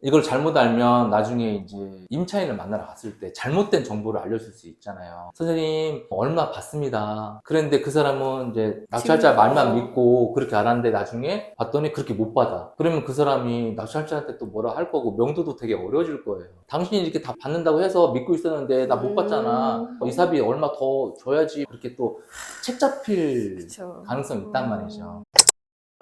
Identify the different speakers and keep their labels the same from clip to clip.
Speaker 1: 이걸 잘못 알면 나중에 이제 임차인을 만나러 갔을 때 잘못된 정보를 알려줄 수 있잖아요. 선생님 얼마 받습니다. 그런데 그 사람은 이제 낙찰자 말만 믿고 그렇게 알았는데 나중에 봤더니 그렇게 못 받아. 그러면 그 사람이 낙찰자한테 또 뭐라 할 거고 명도도 되게 어려워질 거예요. 당신이 이렇게 다 받는다고 해서 믿고 있었는데 나 못 받잖아. 이사비 얼마 더 줘야지. 그렇게 또 책 잡힐
Speaker 2: 그쵸.
Speaker 1: 가능성이 있단 말이죠.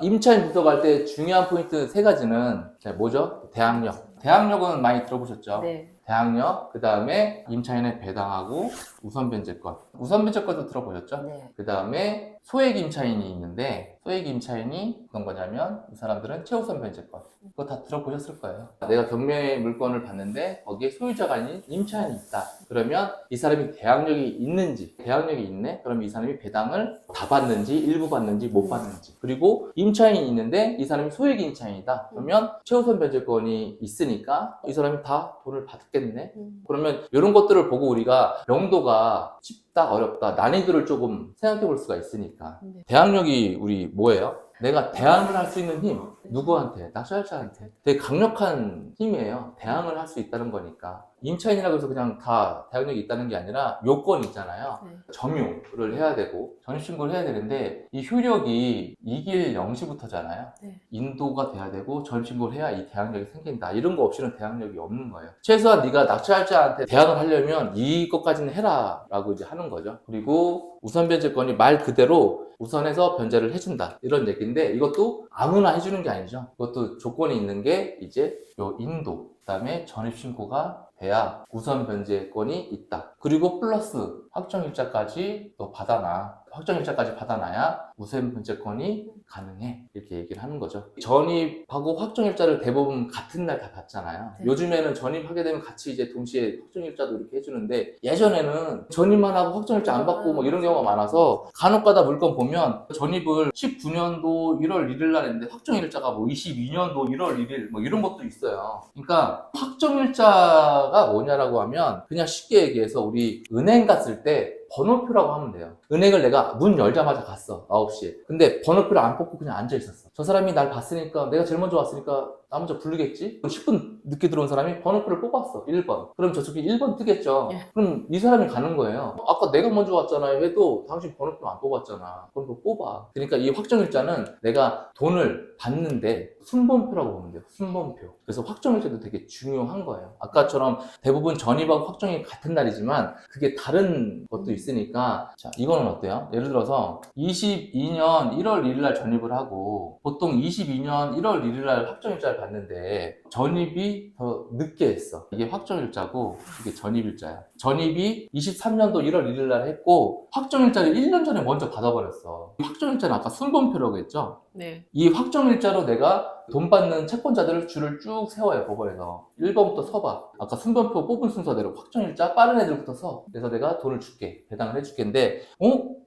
Speaker 1: 임차인 분석할 때 중요한 포인트 세 가지는 뭐죠? 대항력. 대항력은 많이 들어보셨죠?
Speaker 2: 네.
Speaker 1: 대항력, 그 다음에 임차인의 배당하고 우선변제권. 우선변제권도 들어보셨죠?
Speaker 2: 네.
Speaker 1: 그 다음에 소액 임차인이 있는데 소액 임차인이 어떤 거냐면 이 사람들은 최우선 변제권. 그거 다 들어보셨을 거예요. 내가 경매 물건을 봤는데 거기에 소유자가 아닌 임차인이 있다. 그러면 이 사람이 대항력이 있는지, 대항력이 있네? 그럼 이 사람이 배당을 다 받는지, 일부 받는지, 못 받는지. 그리고 임차인이 있는데 이 사람이 소액 임차인이다. 그러면 최우선 변제권이 있으니까 이 사람이 다 돈을 받겠네? 그러면 이런 것들을 보고 우리가 명도가 쉽다, 어렵다, 난이도를 조금 생각해 볼 수가 있으니까.
Speaker 2: 네.
Speaker 1: 대항력이 우리 뭐예요? 내가 대항을 할 수 있는 힘. 누구한테? 낙찰자한테. 되게 강력한 힘이에요. 대항을 할 수 있다는 거니까. 임차인이라고 해서 그냥 다 대항력이 있다는 게 아니라 요건이 있잖아요.
Speaker 2: 네.
Speaker 1: 점유를 해야 되고 전입신고를 해야 되는데 이 효력이 2길 0시부터잖아요.
Speaker 2: 네.
Speaker 1: 인도가 돼야 되고 전입신고를 해야 이 대항력이 생긴다. 이런 거 없이는 대항력이 없는 거예요. 최소한 네가 낙찰자한테 대항을 하려면 이것까지는 해라 라고 이제 하는 거죠. 그리고 우선변제권이 말 그대로 우선해서 변제를 해준다 이런 얘기인데 이것도 아무나 해주는 게 아니죠. 이것도 조건이 있는 게 이제 요 인도, 그 다음에 전입신고가 돼야 우선 변제권이 있다. 그리고 플러스 확정일자까지 또 받아놔. 확정일자까지 받아놔야 우선 변제권이 가능해. 이렇게 얘기를 하는 거죠. 전입하고 확정일자를 대부분 같은 날 다 받잖아요.
Speaker 2: 네.
Speaker 1: 요즘에는 전입하게 되면 같이 이제 동시에 확정일자도 이렇게 해주는데 예전에는 전입만 하고 확정일자 안 받고 뭐 이런 경우가 많아서 간혹가다 물건 보면 전입을 19년도 1월 1일 날 했는데 확정일자가 뭐 22년도 1월 1일 뭐 이런 것도 있어요. 그러니까 확정일자가 뭐냐라고 하면 그냥 쉽게 얘기해서 우리 은행 갔을 때 번호표라고 하면 돼요. 은행을 내가 문 열자마자 갔어. 9시에. 근데 번호표를 안 뽑고 그냥 앉아 있었어. 저 사람이 날 봤으니까 내가 제일 먼저 왔으니까 나 먼저 부르겠지? 10분 늦게 들어온 사람이 번호표를 뽑았어. 1번. 그럼 저쪽이 1번 뜨겠죠.
Speaker 2: 예.
Speaker 1: 그럼 이 사람이 가는 거예요. 아까 내가 먼저 왔잖아요 해도 당신 번호표 안 뽑았잖아. 그럼 너 뽑아. 그러니까 이 확정일자는 내가 돈을 받는데 순번표라고 보면 돼요. 순번표. 그래서 확정일자도 되게 중요한 거예요. 아까처럼 대부분 전입하고 확정이 같은 날이지만 그게 다른 것도 있으니까 자 이거는 어때요? 예를 들어서 22년 1월 1일 날 전입을 하고 보통 22년 1월 1일 날 확정일자를 받는데 전입이 더 늦게 했어. 이게 확정일자고 이게 전입일자야. 전입이 23년도 1월 1일 날 했고 확정일자를 1년 전에 먼저 받아버렸어. 확정일자는 아까 순번표라고 했죠?
Speaker 2: 네.
Speaker 1: 이 확정일자로 내가 돈 받는 채권자들을 줄을 쭉 세워요, 법원에서. 1번부터 서봐. 아까 순번표 뽑은 순서대로 확정일자 빠른 애들부터 서. 그래서 내가 돈을 줄게. 배당을 해줄게인데,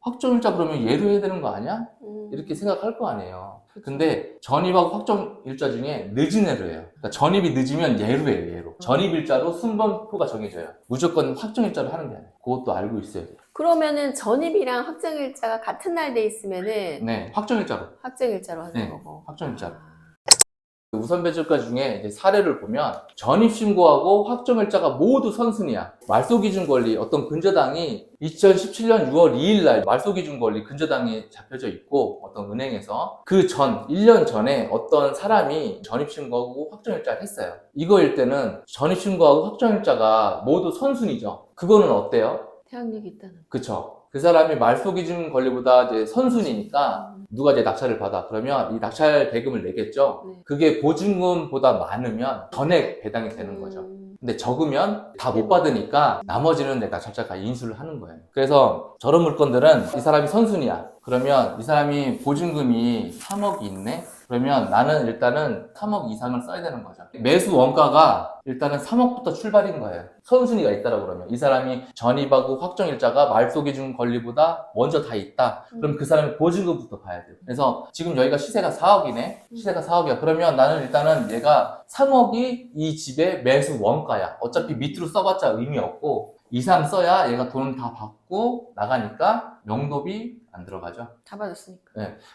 Speaker 1: 확정일자 그러면 예로 해야 되는 거 아니야? 이렇게 생각할 거 아니에요. 근데 전입하고 확정일자 중에 늦은 애로 해요. 그러니까 전입이 늦으면 예로예요, 예로. 전입일자로 순번표가 정해져요. 무조건 확정일자로 하는 게 아니에요. 그것도 알고 있어야 돼요.
Speaker 2: 그러면은 전입이랑 확정일자가 같은 날 돼 있으면은
Speaker 1: 네, 확정일자로.
Speaker 2: 확정일자로 하는
Speaker 1: 네,
Speaker 2: 거고.
Speaker 1: 확정일자로. 우선변제과 중에 이제 사례를 보면 전입신고하고 확정일자가 모두 선순위야. 말소기준 권리 어떤 근저당이 2017년 6월 2일 날 말소기준 권리 근저당이 잡혀져 있고 어떤 은행에서 그 전 1년 전에 어떤 사람이 전입신고하고 확정일자를 했어요. 이거일 때는 전입신고하고 확정일자가 모두 선순위죠. 그거는 어때요?
Speaker 2: 태양력이 있다는.
Speaker 1: 그쵸. 그 사람이 말소기준 권리보다 이제 선순위니까 누가 이제 낙찰을 받아. 그러면 이 낙찰 대금을 내겠죠.
Speaker 2: 네.
Speaker 1: 그게 보증금보다 많으면 전액 배당이 되는 거죠. 근데 적으면 다 못 받으니까 나머지는 내가 낙찰자가 인수를 하는 거예요. 그래서 저런 물건들은 이 사람이 선순위야. 그러면 이 사람이 보증금이 3억이 있네? 그러면 나는 일단은 3억 이상을 써야 되는 거죠. 매수 원가가 일단은 3억부터 출발인 거예요. 선순위가 있다라고 그러면 이 사람이 전입하고 확정일자가 말소기준 권리보다 먼저 다 있다. 그럼 그 사람이 보증금부터 봐야 돼요. 그래서 지금 여기가 시세가 4억이네. 시세가 4억이야. 그러면 나는 일단은 얘가 3억이 이 집의 매수 원가야. 어차피 밑으로 써봤자 의미 없고 이상 써야 얘가 돈 다 받고 받고 나가니까 명도비 안 들어가죠.
Speaker 2: 다 받았으니까.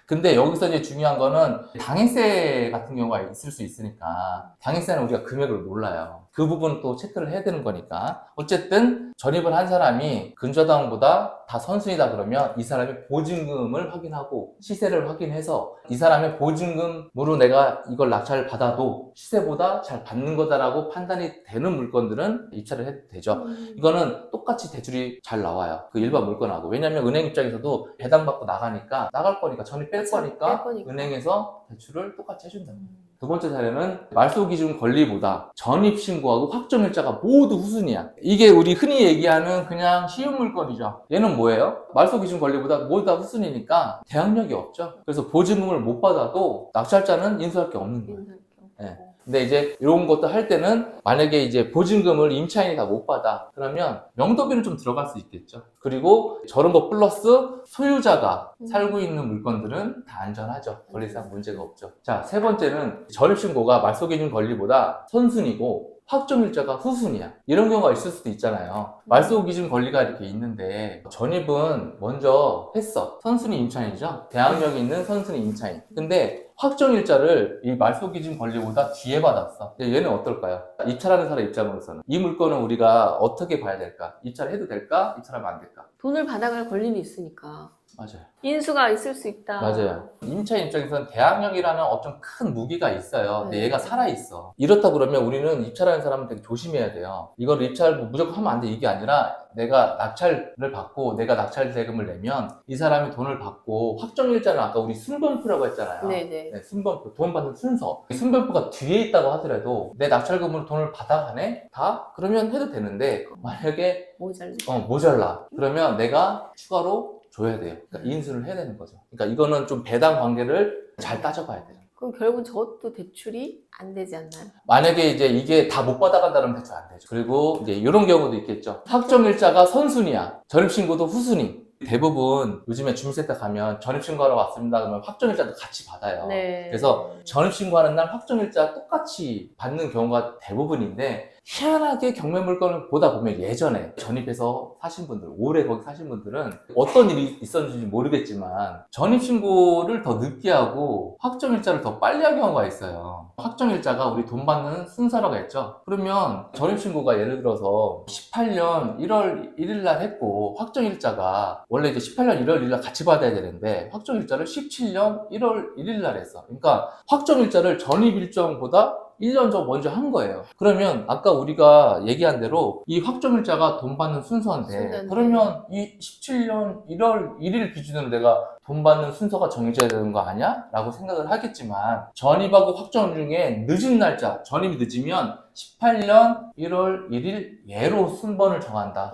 Speaker 1: 근데 여기서 이제 중요한 거는 당해세 같은 경우가 있을 수 있으니까 당해세는 우리가 금액을 몰라요. 그 부분은 또 체크를 해야 되는 거니까. 어쨌든 전입을 한 사람이 근저당보다 다 선순위다 그러면 이 사람의 보증금을 확인하고 시세를 확인해서 이 사람의 보증금으로 내가 이걸 낙찰을 받아도 시세보다 잘 받는 거다라고 판단이 되는 물건들은 입찰을 해도 되죠. 이거는 똑같이 대출이 잘 나와요. 그 일반 물건하고. 왜냐면 은행 입장에서도 배당받고 나가니까 나갈 거니까 전입 뺄 거니까 은행에서 대출을 똑같이 해준다는 거예요. 두 번째 사례는 말소기준 권리보다 전입신고하고 확정일자가 모두 후순위야. 이게 우리 흔히 얘기하는 그냥 쉬운 물건이죠. 얘는 뭐예요? 말소기준 권리보다 모두 다 후순위니까 대항력이 없죠. 그래서 보증금을 못 받아도 낙찰자는 인수할 게 없는 거예요. 네. 근데 이제 이런 것도 할 때는 만약에 이제 보증금을 임차인이 다 못 받아 그러면 명도비는 좀 들어갈 수 있겠죠. 그리고 저런 거 플러스 소유자가 살고 있는 물건들은 다 안전하죠. 권리상 문제가 없죠. 자, 세 번째는 전입신고가 말소기준 권리보다 선순위고 확정일자가 후순위야. 이런 경우가 있을 수도 있잖아요. 말소기준 권리가 이렇게 있는데 전입은 먼저 했어. 선순위 임차인이죠. 대항력이 있는 선순위 임차인. 근데 확정일자를 이 말소기준 권리보다 뒤에 받았어. 얘는 어떨까요? 입찰하는 사람 입장으로서는 이 물건은 우리가 어떻게 봐야 될까? 입찰해도 될까? 입찰하면 안 될까?
Speaker 2: 돈을 받아갈 권리는 있으니까.
Speaker 1: 맞아요.
Speaker 2: 인수가 있을 수 있다.
Speaker 1: 맞아요. 임차인 입장에서는 대항력이라는 어떤 큰 무기가 있어요. 근데
Speaker 2: 네.
Speaker 1: 얘가 살아있어. 이렇다 그러면 우리는 입찰하는 사람은 되게 조심해야 돼요. 이걸 입찰 무조건 하면 안 돼. 이게 아니라 내가 낙찰을 받고 내가 낙찰 대금을 내면 이 사람이 돈을 받고 확정일자는 아까 우리 순번표라고 했잖아요.
Speaker 2: 네네.
Speaker 1: 네, 순번표, 돈 받는 순서. 순번표가 뒤에 있다고 하더라도 내 낙찰금으로 돈을 받아가네? 다? 그러면 해도 되는데 만약에 모자라. 그러면 내가 추가로 줘야 돼요. 그러니까 인수를 해야 되는 거죠. 그러니까 이거는 좀 배당 관계를 잘 따져봐야 돼요.
Speaker 2: 그럼 결국 저것도 대출이 안 되지 않나요?
Speaker 1: 만약에 이제 이게 다 못 받아간다면 대출 안 되죠. 그리고 이제 이런 경우도 있겠죠. 확정일자가 선순위야. 전입신고도 후순위. 대부분 요즘에 주민센터 가면 전입신고하러 왔습니다 그러면 확정일자도 같이 받아요.
Speaker 2: 네.
Speaker 1: 그래서 전입신고하는 날 확정일자 똑같이 받는 경우가 대부분인데 희한하게 경매물건을 보다 보면 예전에 전입해서 사신 분들, 오래 거기 사신 분들은 어떤 일이 있었는지 모르겠지만 전입신고를 더 늦게 하고 확정일자를 더 빨리 한 경우가 있어요. 확정일자가 우리 돈 받는 순서라고 했죠. 그러면 전입신고가 예를 들어서 18년 1월 1일 날 했고 확정일자가 원래 이제 18년 1월 1일 날 같이 받아야 되는데 확정일자를 17년 1월 1일 날 했어. 그러니까 확정일자를 전입일정보다 1년 전 먼저 한 거예요. 그러면 아까 우리가 얘기한 대로 이 확정일자가 돈 받는 순서인데 그러면 이 17년 1월 1일 기준으로 내가 돈 받는 순서가 정해져야 되는 거 아니야? 라고 생각을 하겠지만 전입하고 확정 중에 늦은 날짜, 전입이 늦으면 18년 1월 1일 예로 순번을 정한다.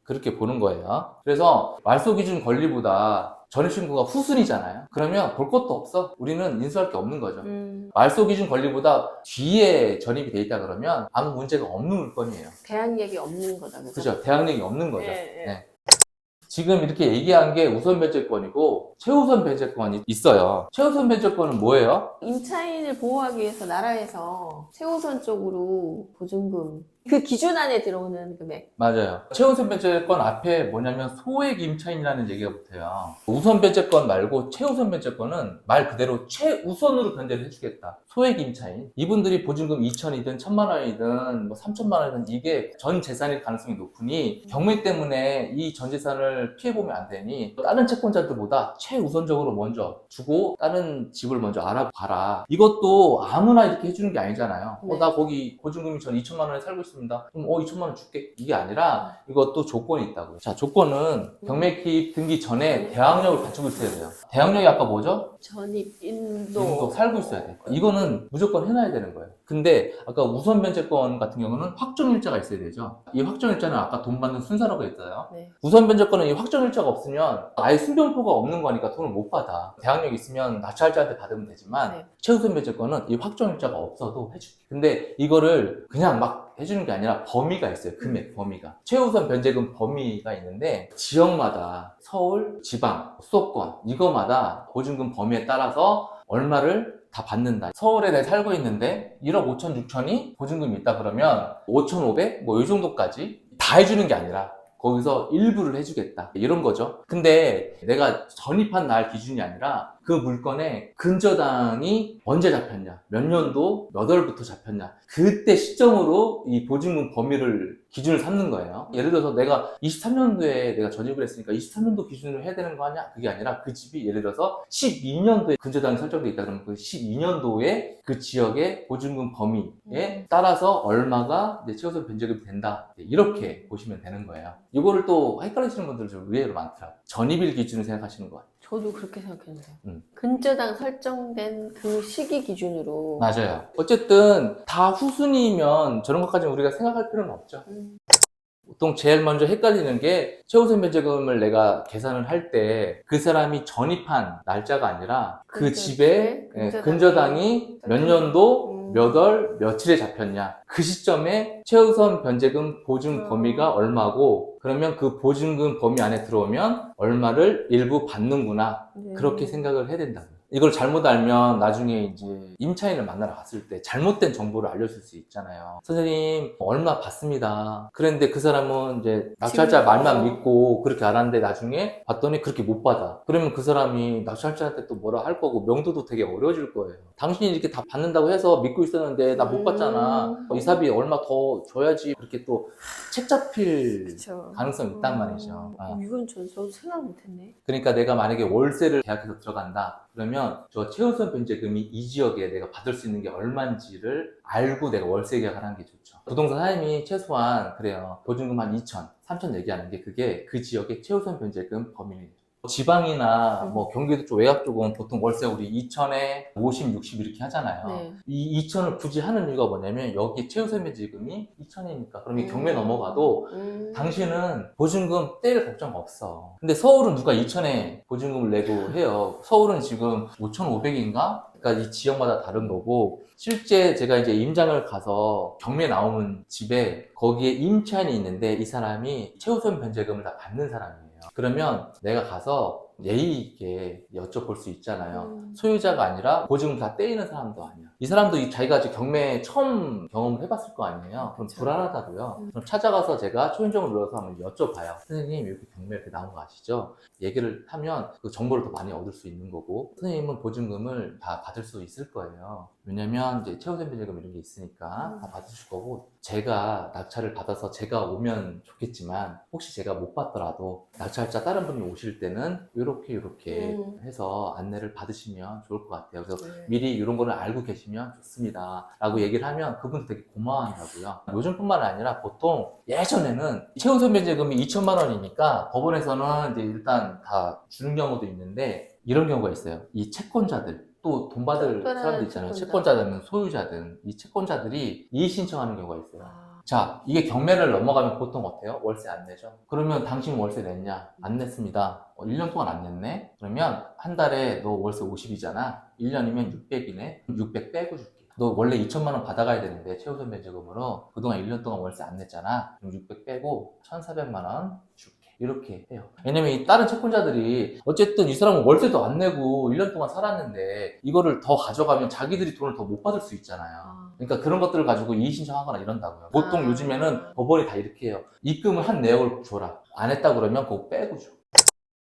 Speaker 1: 그렇게 보는 거예요. 그래서 말소기준 권리보다 전입신고가 후순위잖아요. 그러면 볼 것도 없어. 우리는 인수할 게 없는 거죠. 말소기준 권리보다 뒤에 전입이 돼 있다 그러면 아무 문제가 없는 물건이에요.
Speaker 2: 대항력이 없는 거다.
Speaker 1: 그죠? 대항력이 없는 거죠.
Speaker 2: 네.
Speaker 1: 네. 지금 이렇게 얘기한 게 우선 변제권이고 최우선 변제권이 있어요. 최우선 변제권은 뭐예요?
Speaker 2: 임차인을 보호하기 위해서 나라에서 최우선 쪽으로 보증금 그 기준 안에 들어오는 금액.
Speaker 1: 맞아요. 최우선 변제권 앞에 뭐냐면 소액 임차인이라는 얘기가 붙어요. 우선 변제권 말고 최우선 변제권은 말 그대로 최우선으로 변제를 해주겠다. 소액 임차인. 이분들이 보증금 2천이든 1,000만 원이든 뭐 3천만 원이든 이게 전 재산일 가능성이 높으니 경매 때문에 이 전 재산을 피해보면 안 되니 다른 채권자들보다 최우선적으로 먼저 주고 다른 집을 먼저 알아봐라. 이것도 아무나 이렇게 해주는 게 아니잖아요.
Speaker 2: 네.
Speaker 1: 나 거기 보증금이 전 2천만 원에 살고 있습니다. 그럼 2천만 원 줄게. 이게 아니라 이것도 조건이 있다고요. 자, 조건은 경매 기입 등기 전에 대항력을 갖추고 있어야 돼요. 대항력이 아까 뭐죠?
Speaker 2: 전입,
Speaker 1: 인도
Speaker 2: 인도.
Speaker 1: 살고 있어야 돼. 이거는 무조건 해놔야 되는 거예요. 근데 아까 우선 변제권 같은 경우는 확정일자가 있어야 되죠. 이 확정일자는 아까 돈 받는 순서라고 했어요.
Speaker 2: 네.
Speaker 1: 우선 변제권은 이 확정일자가 없으면 아예 순변포가 없는 거니까 돈을 못 받아. 대항력 있으면 낙찰자한테 받으면 되지만
Speaker 2: 네.
Speaker 1: 최우선 변제권은 이 확정일자가 없어도 해줄게. 근데 이거를 그냥 막 해주는 게 아니라 범위가 있어요. 금액 범위가. 최우선 변제금 범위가 있는데 지역마다 서울, 지방, 수도권 이거마다 보증금 범위에 따라서 얼마를 다 받는다. 서울에 내가 살고 있는데 1억 5천 6천이 보증금이 있다 그러면 5,500? 뭐 이 정도까지 다 해주는 게 아니라 거기서 일부를 해주겠다 이런 거죠. 근데 내가 전입한 날 기준이 아니라 그 물건의 근저당이 언제 잡혔냐, 몇 년도 몇 월부터 잡혔냐, 그때 시점으로 이 보증금 범위를 기준을 삼는 거예요. 예를 들어서 내가 23년도에 내가 전입을 했으니까 23년도 기준으로 해야 되는 거 아니야? 그게 아니라 그 집이 예를 들어서 12년도에 근저당이 설정돼 있다 그러면 그 12년도에 그 지역의 보증금 범위에 따라서 얼마가 이제 최우선 변제금이 된다, 이렇게 보시면 되는 거예요. 이거를 또 헷갈리시는 분들 좀 의외로 많더라고요. 전입일 기준으로 생각하시는 거 같아요.
Speaker 2: 저도 그렇게 생각했는데요. 근저당 설정된 그 시기 기준으로.
Speaker 1: 맞아요. 어쨌든 다 후순위면 저런 것까지 우리가 생각할 필요는 없죠. 보통 제일 먼저 헷갈리는 게 최우선 변제금을 내가 계산을 할 때 그 사람이 전입한 날짜가 아니라 그 집의 근저당이 몇 년도 몇 월 며칠에 잡혔냐, 그 시점에 최우선 변제금 보증 범위가 얼마고, 그러면 그 보증금 범위 안에 들어오면 얼마를 일부 받는구나, 그렇게 생각을 해야 된다고요. 이걸 잘못 알면 나중에 이제 임차인을 만나러 갔을 때 잘못된 정보를 알려줄 수 있잖아요. 선생님 얼마 받습니다. 그런데 그 사람은 이제 낙찰자 말만 믿고 그렇게 알았는데 나중에 봤더니 그렇게 못 받아. 그러면 그 사람이 낙찰자한테 또 뭐라 할 거고 명도도 되게 어려워질 거예요. 당신이 이렇게 다 받는다고 해서 믿고 있었는데 나 못 받잖아. 이사비 얼마 더 줘야지. 그렇게 또 책 잡힐
Speaker 2: 그쵸.
Speaker 1: 가능성이 있단 말이죠.
Speaker 2: 이건 저도 생각 못했네.
Speaker 1: 그러니까 내가 만약에 월세를 계약해서 들어간다 그러면 저 최우선 변제금이 이 지역에 내가 받을 수 있는 게 얼마인지를 알고 내가 월세 계약을 하는 게 좋죠. 부동산 사장님이 최소한 그래요, 보증금 한 2천, 3천 얘기하는 게 그게 그 지역의 최우선 변제금 범위예요. 지방이나 뭐 경기도 쪽 외곽 쪽은 보통 월세 우리 2천에 50, 60 이렇게 하잖아요.
Speaker 2: 네.
Speaker 1: 이 2천을 굳이 하는 이유가 뭐냐면 여기 최우선 변제금이 2천이니까 그럼 이 경매 넘어가도 당신은 보증금 떼일 걱정 없어. 근데 서울은 누가 2천에 보증금을 내고 해요. 서울은 지금 5,500인가? 그러니까 이 지역마다 다른 거고, 실제 제가 이제 임장을 가서 경매 나오는 집에 거기에 임차인이 있는데 이 사람이 최우선 변제금을 다 받는 사람이에요. 그러면 내가 가서 예의 있게 여쭤볼 수 있잖아요. 소유자가 아니라 보증금 다 떼이는 사람도 아니야. 이 사람도 자기가 아직 경매 처음 경험을 해봤을 거 아니에요. 그럼 불안하다고요. 그럼 찾아가서 제가 초인종을 눌러서 한번 여쭤봐요. 선생님 이렇게 경매 이렇게 나온 거 아시죠? 얘기를 하면 그 정보를 더 많이 얻을 수 있는 거고, 선생님은 보증금을 다 받을 수 있을 거예요. 왜냐면 이제 최우선 변제금 이런 게 있으니까 다 받으실 거고, 제가 낙찰을 받아서 제가 오면 좋겠지만 혹시 제가 못 받더라도 낙찰자 다른 분이 오실 때는 이렇게 해서 안내를 받으시면 좋을 것 같아요. 그래서 미리 이런 거를 알고 계시면 좋습니다 라고 얘기를 하면 그분도 되게 고마워한다고요. 요즘뿐만 아니라 보통 예전에는 최우선 변제금이 2천만 원이니까 법원에서는 이제 일단 다 주는 경우도 있는데, 이런 경우가 있어요. 이 채권자들, 또 돈 받을 사람들 있잖아요. 채권자든 소유자든 이 채권자들이 이의 신청하는 경우가 있어요. 자, 이게 경매를 넘어가면 보통 어때요? 월세 안 내죠? 그러면 당신 월세 냈냐? 안 냈습니다. 1년 동안 안 냈네? 그러면 한 달에 너 월세 50이잖아? 1년이면 600이네? 600 빼고 줄게. 너 원래 2천만 원 받아가야 되는데 최우선 변제금으로 그동안 1년 동안 월세 안 냈잖아? 그럼 600 빼고 1,400만 원 줄게. 이렇게 해요. 왜냐면 이 다른 채권자들이 어쨌든 이 사람은 월세도 안 내고 1년 동안 살았는데 이거를 더 가져가면 자기들이 돈을 더 못 받을 수 있잖아요. 그러니까 그런 것들을 가지고 이의 신청하거나 이런다고요. 보통 요즘에는 법원이 다 이렇게 해요. 입금을 한 내역을 줘라. 안 했다 그러면 그거 빼고 줘.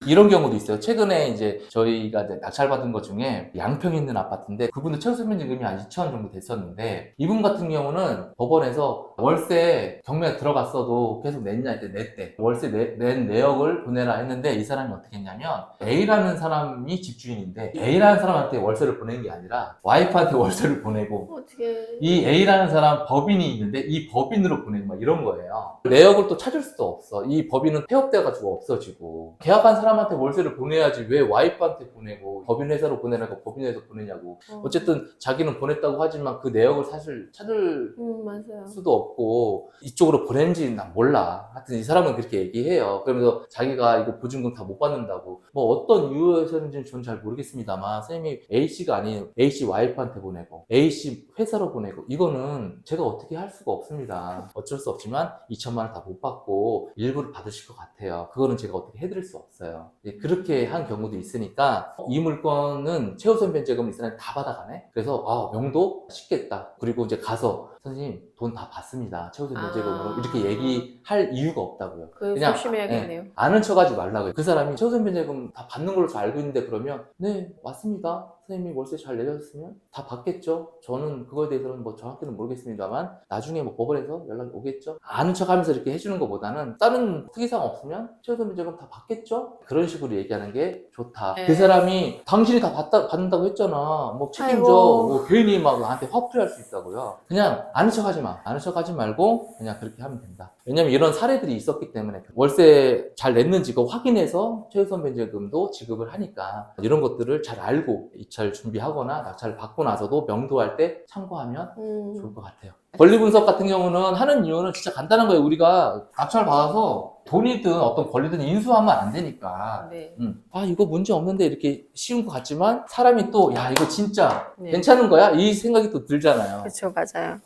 Speaker 1: 이런 경우도 있어요. 최근에 이제 저희가 이제 낙찰받은 것 중에 양평에 있는 아파트인데 그분도 최우선 변제금이 한 2천 정도 됐었는데, 이분 같은 경우는 법원에서 월세 경매에 들어갔어도 계속 냈냐 했더니 냈대. 월세 낸 내역을 보내라 했는데 이 사람이 어떻게 했냐면 A라는 사람이 집주인인데 A라는 사람한테 월세를 보낸 게 아니라 와이프한테 월세를 보내고,
Speaker 2: 어떻게?
Speaker 1: 이 A라는 사람 법인이 있는데 이 법인으로 보내고 막 이런 거예요. 내역을 또 찾을 수도 없어. 이 법인은 폐업돼가지고 없어지고, 계약한 사람한테 월세를 보내야지 왜 와이프한테 보내고 법인 회사로 보내라고 법인 회사로 보내냐고. 어쨌든 자기는 보냈다고 하지만 그 내역을 사실 찾을
Speaker 2: 맞아요.
Speaker 1: 수도 없고 이쪽으로 보낸지 난 몰라. 하여튼 이 사람은 그렇게 얘기해요. 그러면서 자기가 이거 보증금 다 못 받는다고. 뭐 어떤 이유에서는지는 저는 잘 모르겠습니다만 선생님이 A씨가 아닌 A씨 와이프한테 보내고 A씨 회사로 보내고, 이거는 제가 어떻게 할 수가 없습니다. 어쩔 수 없지만 2천만 원 다 못 받고 일부를 받으실 것 같아요. 그거는 제가 어떻게 해드릴 수 없어요. 그렇게 한 경우도 있으니까 이 물건은 최우선 변제금을 이 사람이 다 받아가네? 그래서 명도 쉽겠다. 그리고 이제 가서 선생님 돈 다 받습니다. 최우선 면제금으로
Speaker 2: 아.
Speaker 1: 이렇게 얘기할 이유가 없다고요.
Speaker 2: 그래서
Speaker 1: 그냥
Speaker 2: 조심해야겠네요.
Speaker 1: 예, 아는 척하지 말라고요. 그 사람이 최우선 면제금 다 받는 걸로 알고 있는데 그러면 네 맞습니다. 선생님이 월세 잘 내렸으면 다 받겠죠. 저는 그거에 대해서는 뭐 정확히는 모르겠습니다만 나중에 뭐 법원에서 연락이 오겠죠. 아는 척하면서 이렇게 해주는 것보다는 다른 특이사항 없으면 최우선 면제금 다 받겠죠. 그런 식으로 얘기하는 게 좋다.
Speaker 2: 네.
Speaker 1: 그 사람이 당신이 다 받는다고 했잖아. 뭐 책임져.
Speaker 2: 아이고.
Speaker 1: 뭐 괜히 막 나한테 화풀이할 수 있다고요. 그냥 아는 척하지 마. 아는 척하지 말고 그냥 그렇게 하면 된다. 왜냐면 이런 사례들이 있었기 때문에 월세 잘 냈는지 그거 확인해서 최우선 면제금도 지급을 하니까 이런 것들을 잘 알고 입찰 준비하거나 낙찰을 받고 나서도 명도할 때 참고하면 좋을 것 같아요. 권리 분석 같은 경우는 하는 이유는 진짜 간단한 거예요. 우리가 낙찰 받아서 돈이든 어떤 권리든 인수하면 안 되니까.
Speaker 2: 네.
Speaker 1: 아 이거 문제 없는데 이렇게 쉬운 것 같지만 사람이 또 야 이거 진짜
Speaker 2: 네.
Speaker 1: 괜찮은 거야? 이 생각이 또 들잖아요.
Speaker 2: 그렇죠, 맞아요.